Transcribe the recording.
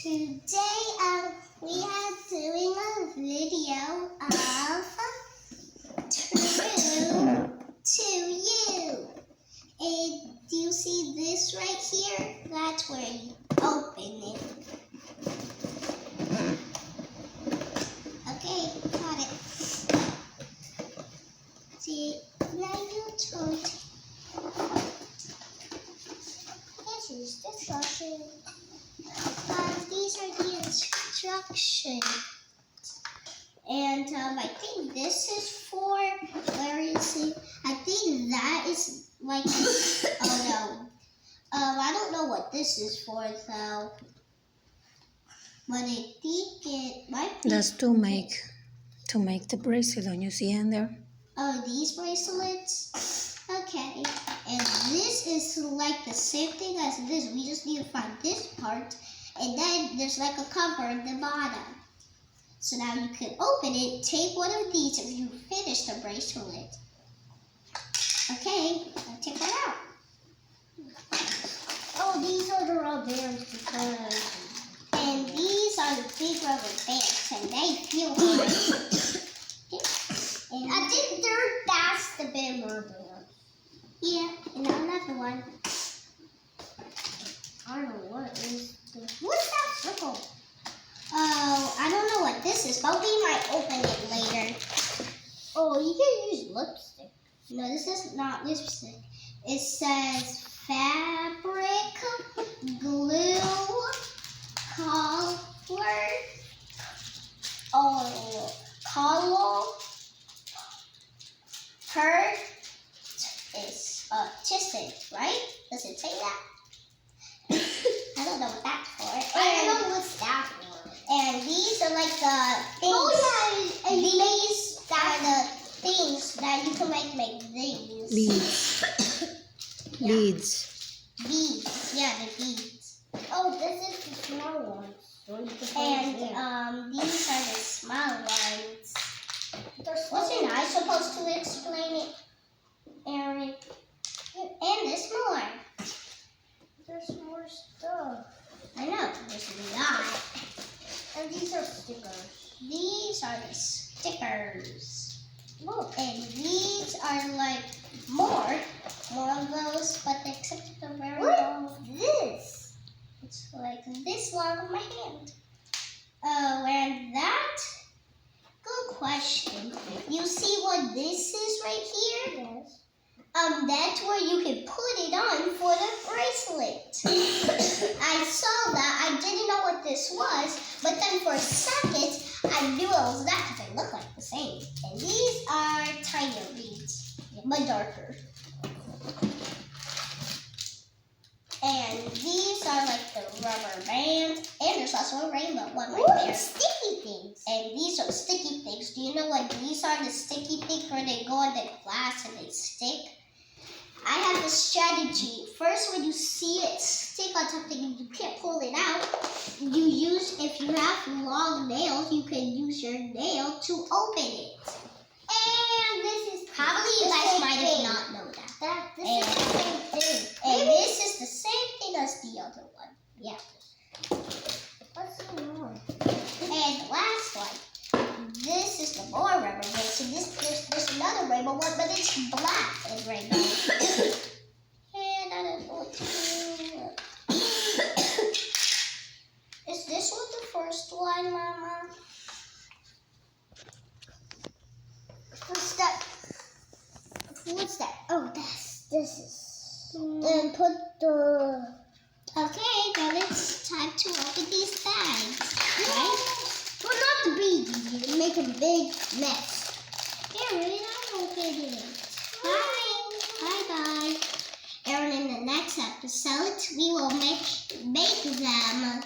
Today, we are doing a video of true2u. And do you see this right here? That's where you open it. Okay, got it. See, now you turn. This is the instruction. These are the instructions. And I think this is for, where is it? I think that is like, oh no. I don't know what this is for though. But I think it might be. That's to make the bracelet. Don't you see in there? Oh, these bracelets? Okay. And this is like the same thing as this. We just need to find this part. And then there's like a cover at the bottom. So now you can open it, take one of these if you finish the bracelet. Okay, I'll take that out. Oh, these are the rubber bands because... And these are the big rubber bands and they feel good. Okay. And I think that's the big rubber band. Yeah, and another one. I don't know what is this. What's that circle? Oh, I don't know what this is, but we might open it later. Oh, you can use lipstick. No, this is not lipstick. It says fabric, glue, color, purchased, right? Does it say that? I don't know what that's for. I don't know what's that for. And these are like the things. Oh yeah, and these are the things that you can make these. Beads. Yeah. Beads. Beads. Yeah, the beads. Oh, this is the small ones. So you can and these are the small ones. Wasn't I supposed to explain it, Aaron? And there's more. There's more stuff. I know, there's a lot. And these are stickers. These are the stickers. Look, and these are like more of those, but except they're very long. What is this? It's like this long on my hand. Oh, and that? Good question. You see what this is right here? Yes. That's where you can put it on for the bracelet. I saw that. I didn't know what this was, but then for a second, I knew it was that because they look like the same. And these are tinier beads, but darker. And these are like the rubber band. And there's also a rainbow one right there. Sticky things. And these are sticky things. Do you know what these are? The sticky things where they go in the glass and they stick. I have a strategy. First, when you see it stick on something and you can't pull it out, you use, if you have long nails, you can use your nail to open it. And this is probably you guys might have not known that. This is the same thing. And this is the same thing as the other one. Yeah. What's the more? And the last one. This is the more rubber band. So there's another rainbow one, but it's black and rainbow. And I don't know what to do. Is this one the first one, Mama? What's that? What's that? Oh, this is. Then put the. Okay, then it's time to open these bags, right? Well, not the beads. You make a big mess. Aaron, I'm opening it. Bye. Aaron, in the next episode, we will make them